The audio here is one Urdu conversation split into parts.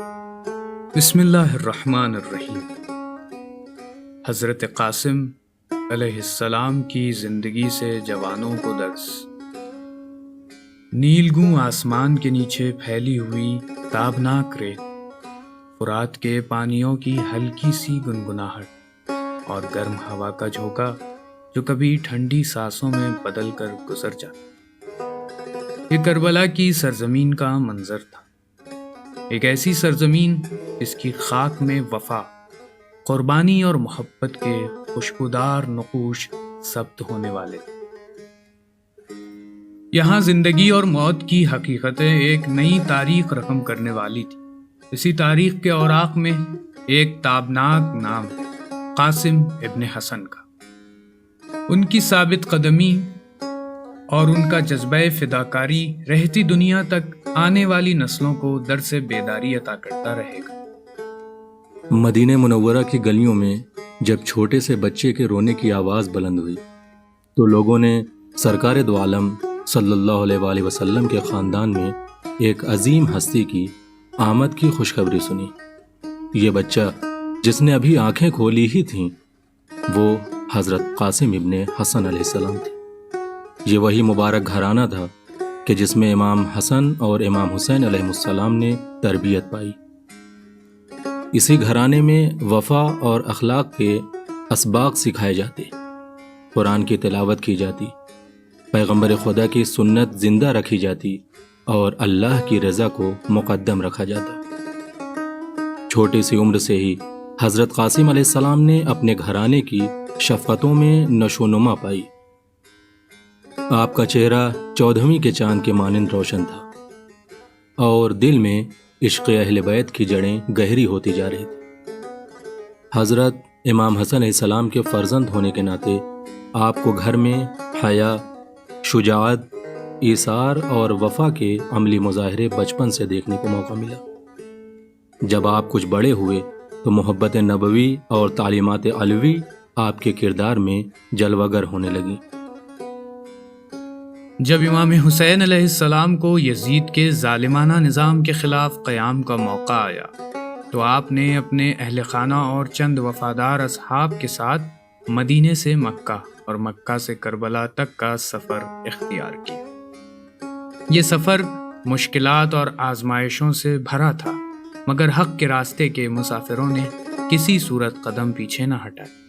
بسم اللہ الرحمن الرحیم۔ حضرت قاسم علیہ السلام کی زندگی سے جوانوں کو درس۔ نیلگوں آسمان کے نیچے پھیلی ہوئی تابناک ریت، فرات کے پانیوں کی ہلکی سی گنگناہٹ اور گرم ہوا کا جھونکا جو کبھی ٹھنڈی سانسوں میں بدل کر گزر جاتا، یہ کربلا کی سرزمین کا منظر تھا۔ ایک ایسی سرزمین جس کی خاک میں وفا، قربانی اور محبت کے خوشبودار نقوش ثبت ہونے والے تھے۔ یہاں زندگی اور موت کی حقیقتیں ایک نئی تاریخ رقم کرنے والی تھی۔ اسی تاریخ کے اوراق میں ایک تابناک نام ہے، قاسم ابن حسن کا۔ ان کی ثابت قدمی اور ان کا جذبہ فداکاری رہتی دنیا تک آنے والی نسلوں کو درس بیداری عطا کرتا رہے گا۔ مدینہ منورہ کی گلیوں میں جب چھوٹے سے بچے کے رونے کی آواز بلند ہوئی تو لوگوں نے سرکار دو عالم صلی اللہ علیہ وآلہ وسلم کے خاندان میں ایک عظیم ہستی کی آمد کی خوشخبری سنی۔ یہ بچہ جس نے ابھی آنکھیں کھولی ہی تھیں وہ حضرت قاسم ابن حسن علیہ السلام تھے۔ یہ وہی مبارک گھرانہ تھا کہ جس میں امام حسن اور امام حسین علیہ السلام نے تربیت پائی۔ اسی گھرانے میں وفا اور اخلاق کے اسباق سکھائے جاتے، قرآن کی تلاوت کی جاتی، پیغمبر خدا کی سنت زندہ رکھی جاتی اور اللہ کی رضا کو مقدم رکھا جاتا۔ چھوٹی سی عمر سے ہی حضرت قاسم علیہ السلام نے اپنے گھرانے کی شفقتوں میں نشو و نما پائی۔ آپ کا چہرہ 14ویں کے چاند کے مانند روشن تھا اور دل میں عشق اہل بیت کی جڑیں گہری ہوتی جا رہی تھی۔ حضرت امام حسن علیہ السلام کے فرزند ہونے کے ناطے آپ کو گھر میں حیا، شجاعت، ایثار اور وفا کے عملی مظاہرے بچپن سے دیکھنے کو موقع ملا۔ جب آپ کچھ بڑے ہوئے تو محبت نبوی اور تعلیمات علوی آپ کے کردار میں جلوہ گر ہونے لگیں۔ جب امام حسین علیہ السلام کو یزید کے ظالمانہ نظام کے خلاف قیام کا موقع آیا تو آپ نے اپنے اہل خانہ اور چند وفادار اصحاب کے ساتھ مدینے سے مکہ اور مکہ سے کربلا تک کا سفر اختیار کیا۔ یہ سفر مشکلات اور آزمائشوں سے بھرا تھا، مگر حق کے راستے کے مسافروں نے کسی صورت قدم پیچھے نہ ہٹائے۔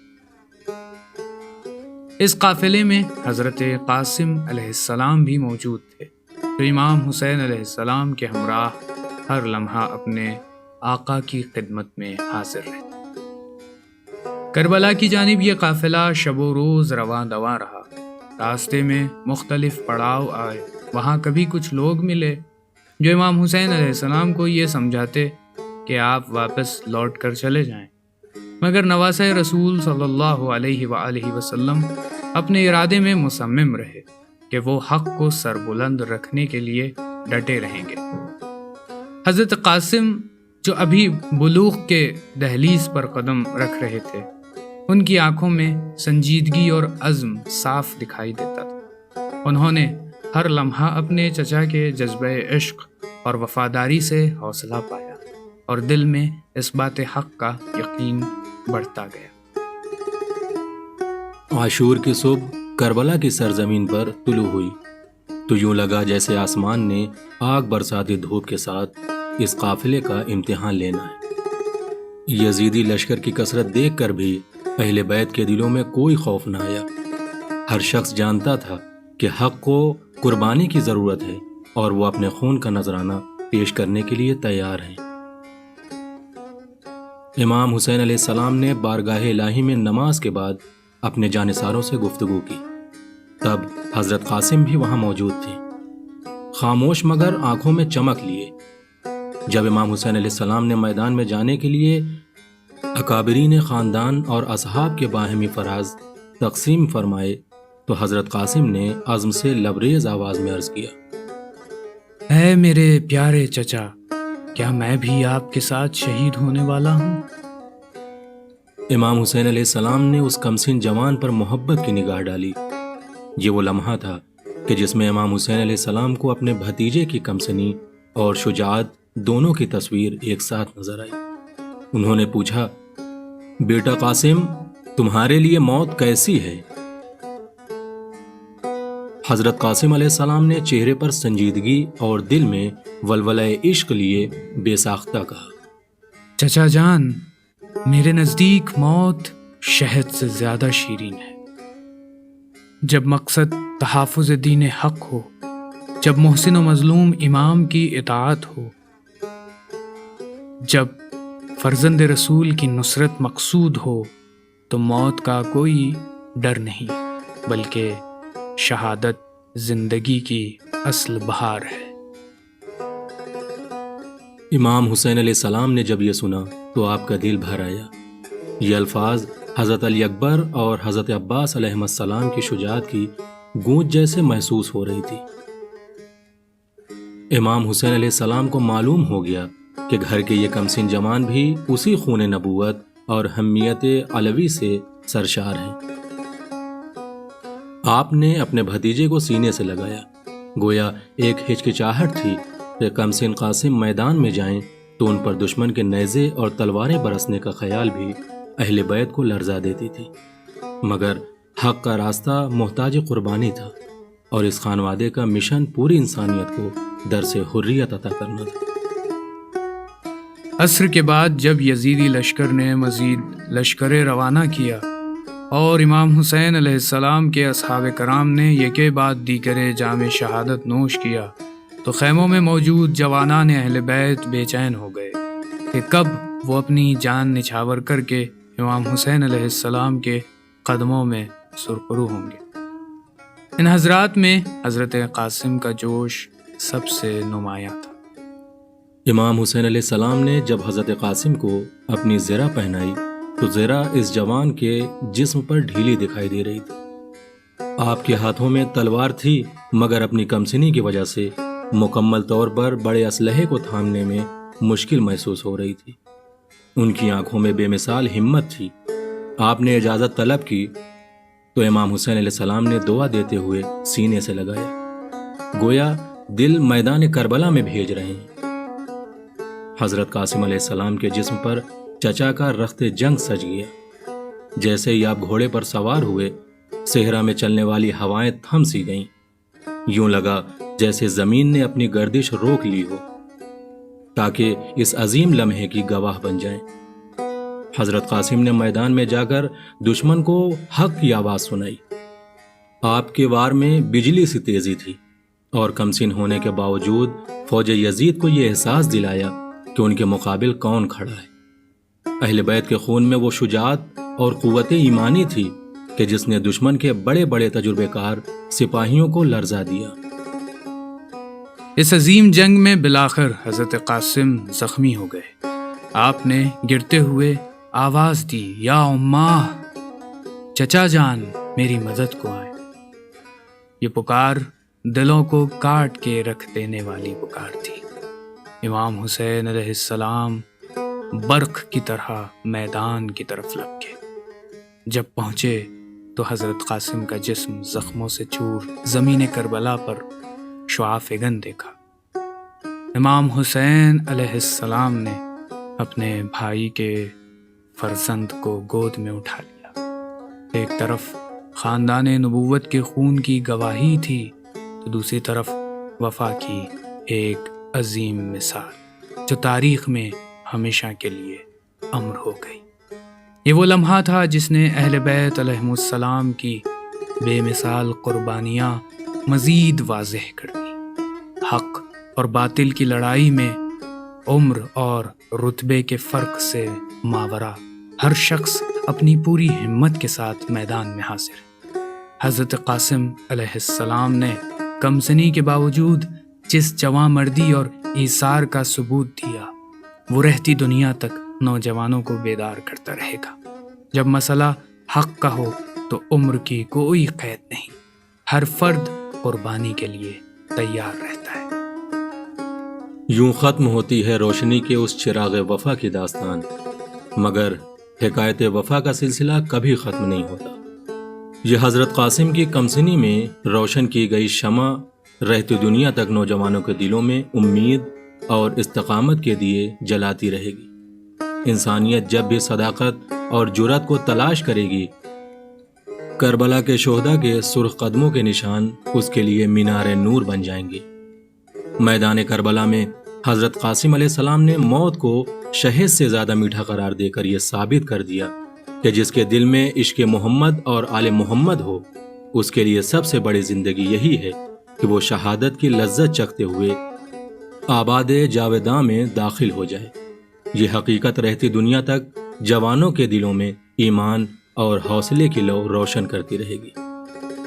اس قافلے میں حضرت قاسم علیہ السلام بھی موجود تھے، جو امام حسین علیہ السلام کے ہمراہ ہر لمحہ اپنے آقا کی خدمت میں حاضر رہتے۔ کربلا کی جانب یہ قافلہ شب و روز رواں دواں رہا۔ راستے میں مختلف پڑاؤ آئے، وہاں کبھی کچھ لوگ ملے جو امام حسین علیہ السلام کو یہ سمجھاتے کہ آپ واپس لوٹ کر چلے جائیں، مگر نواسہ رسول صلی اللہ علیہ وآلہ وسلم اپنے ارادے میں مصمم رہے کہ وہ حق کو سربلند رکھنے کے لیے ڈٹے رہیں گے۔ حضرت قاسم جو ابھی بلوغ کے دہلیز پر قدم رکھ رہے تھے، ان کی آنکھوں میں سنجیدگی اور عزم صاف دکھائی دیتا تھا۔ انہوں نے ہر لمحہ اپنے چچا کے جذبہ عشق اور وفاداری سے حوصلہ پایا اور دل میں اس بات حق کا یقین بڑھتا گیا۔ عاشور کی صبح کربلا کی سرزمین پر طلوع ہوئی تو یوں لگا جیسے آسمان نے آگ برساتی دھوپ کے ساتھ اس قافلے کا امتحان لینا ہے۔ یزیدی لشکر کی کثرت دیکھ کر بھی اہل بیت کے دلوں میں کوئی خوف نہ آیا۔ ہر شخص جانتا تھا کہ حق کو قربانی کی ضرورت ہے اور وہ اپنے خون کا نذرانہ پیش کرنے کے لیے تیار ہیں۔ امام حسین علیہ السلام نے بارگاہ الہی میں نماز کے بعد اپنے جانثاروں سے گفتگو کی۔ تب حضرت قاسم بھی وہاں موجود تھے، خاموش مگر آنکھوں میں چمک لیے۔ جب امام حسین علیہ السلام نے میدان میں جانے کے لیے اکابرین خاندان اور اصحاب کے باہمی فراز تقسیم فرمائے تو حضرت قاسم نے عزم سے لبریز آواز میں عرض کیا، اے میرے پیارے چچا، کیا میں بھی آپ کے ساتھ شہید ہونے والا ہوں؟ امام حسین علیہ السلام نے اس کمسن جوان پر محبت کی نگاہ ڈالی۔ یہ وہ لمحہ تھا کہ جس میں امام حسین علیہ السلام کو اپنے بھتیجے کی کمسنی اور شجاعت دونوں کی تصویر ایک ساتھ نظر آئی۔ انہوں نے پوچھا، بیٹا قاسم، تمہارے لیے موت کیسی ہے؟ حضرت قاسم علیہ السلام نے چہرے پر سنجیدگی اور دل میں ولولہ عشق لیے بے ساختہ کہا، چچا جان، میرے نزدیک موت شہد سے زیادہ شیرین ہے۔ جب مقصد تحفظ دین حق ہو، جب محسن و مظلوم امام کی اطاعت ہو، جب فرزند رسول کی نصرت مقصود ہو، تو موت کا کوئی ڈر نہیں، بلکہ شہادت زندگی کی اصل بہار ہے۔ امام حسین علیہ السلام نے جب یہ سنا تو آپ کا دل بھر آیا۔ یہ الفاظ حضرت علی اکبر اور حضرت عباس علیہ السلام کی شجاعت کی گونج جیسے محسوس ہو رہی تھی۔ امام حسین علیہ السلام کو معلوم ہو گیا کہ گھر کے یہ کمسن جوان بھی اسی خون نبوت اور حمیت علوی سے سرشار ہیں۔ آپ نے اپنے بھتیجے کو سینے سے لگایا، گویا ایک ہچکچاہٹ تھی کہ کمسن قاسم میدان میں جائیں تو ان پر دشمن کے نیزے اور تلواریں برسنے کا خیال بھی اہل بیت کو لرزا دیتی تھی، مگر حق کا راستہ محتاج قربانی تھا، اور اس خانوادے کا مشن پوری انسانیت کو درس حریت عطا کرنا تھا۔ عصر کے بعد جب یزیدی لشکر نے مزید لشکر روانہ کیا اور امام حسین علیہ السلام کے اصحاب کرام نے یکے بعد دیگر جام شہادت نوش کیا، تو خیموں میں موجود جوانان اہل بیت بے چین ہو گئے کہ کب وہ اپنی جان نچھاور کر کے امام حسین علیہ السلام کے قدموں میں سرخرو ہوں گے۔ ان حضرات میں حضرت قاسم کا جوش سب سے نمایاں تھا۔ امام حسین علیہ السلام نے جب حضرت قاسم کو اپنی زرہ پہنائی تو زرہ اس جوان کے جسم پر ڈھیلی دکھائی دے رہی تھی۔ آپ کے ہاتھوں میں تلوار تھی، مگر اپنی کمسنی کی وجہ سے مکمل طور پر بڑے اسلحے کو تھامنے میں مشکل محسوس ہو رہی تھی۔ ان کی آنکھوں میں بے مثال ہمت تھی۔ آپ نے اجازت طلب کی تو امام حسین علیہ السلام نے دعا دیتے ہوئے سینے سے لگایا، گویا دل میدان کربلا میں بھیج رہے ہیں۔ حضرت قاسم علیہ السلام کے جسم پر چچا کا رخت جنگ سج گیا۔ جیسے ہی آپ گھوڑے پر سوار ہوئے، صحرا میں چلنے والی ہوائیں تھم سی گئیں، یوں لگا جیسے زمین نے اپنی گردش روک لی ہو تاکہ اس عظیم لمحے کی گواہ بن جائیں۔ حضرت قاسم نے میدان میں جا کر دشمن کو حق کی آواز سنائی۔ آپ کے وار میں بجلی سی تیزی تھی، اور کمسن ہونے کے باوجود فوج یزید کو یہ احساس دلایا کہ ان کے مقابل کون کھڑا ہے۔ اہل بیت کے خون میں وہ شجاعت اور قوت ایمانی تھی کہ جس نے دشمن کے بڑے بڑے تجربے کار سپاہیوں کو لرزا دیا۔ اس عظیم جنگ میں بالآخر حضرت قاسم زخمی ہو گئے۔ آپ نے گرتے ہوئے آواز دی، یا اماں، چچا جان میری مدد کو آئے۔ یہ پکار دلوں کو کاٹ کے رکھ دینے والی پکار تھی۔ امام حسین علیہ السلام برق کی طرح میدان کی طرف لپکے۔ جب پہنچے تو حضرت قاسم کا جسم زخموں سے چور زمین کربلا پر شعاع فگن دیکھا۔ امام حسین علیہ السلام نے اپنے بھائی کے فرزند کو گود میں اٹھا لیا۔ ایک طرف خاندان نبوت کے خون کی گواہی تھی تو دوسری طرف وفا کی ایک عظیم مثال جو تاریخ میں ہمیشہ کے لیے امر ہو گئی۔ یہ وہ لمحہ تھا جس نے اہل بیت علیہ السلام کی بے مثال قربانیاں مزید واضح کر دی۔ حق اور باطل کی لڑائی میں عمر اور رتبے کے فرق سے ماورا ہر شخص اپنی پوری ہمت کے ساتھ میدان میں حاضر ہے۔ حضرت قاسم علیہ السلام نے کمسنی کے باوجود جس جواں مردی اور ایثار کا ثبوت دیا، وہ رہتی دنیا تک نوجوانوں کو بیدار کرتا رہے گا۔ جب مسئلہ حق کا ہو تو عمر کی کوئی قید نہیں، ہر فرد قربانی کے لیے تیار رہتا ہے۔ یوں ختم ہوتی ہے روشنی کے اس چراغ وفا کی داستان، مگر حکایت وفا کا سلسلہ کبھی ختم نہیں ہوتا۔ یہ حضرت قاسم کی کمسنی میں روشن کی گئی شمع رہتی دنیا تک نوجوانوں کے دلوں میں امید اور استقامت کے دیے جلاتی رہے گی۔ انسانیت جب بھی صداقت اور جرأت کو تلاش کرے گی، کربلا کے شہداء کے سرخ قدموں کے نشان اس کے لیے مینار نور بن جائیں گے۔ میدان کربلا میں حضرت قاسم علیہ السلام نے موت کو شہد سے زیادہ میٹھا قرار دے کر یہ ثابت کر دیا کہ جس کے دل میں عشق محمد اور آل محمد ہو، اس کے لیے سب سے بڑی زندگی یہی ہے کہ وہ شہادت کی لذت چکھتے ہوئے آباد جاوداں میں داخل ہو جائے۔ یہ حقیقت رہتی دنیا تک جوانوں کے دلوں میں ایمان اور حوصلے کی لو روشن کرتی رہے گی۔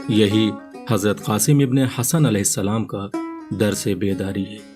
یہی حضرت قاسم ابن حسن علیہ السلام کا درس بیداری ہے۔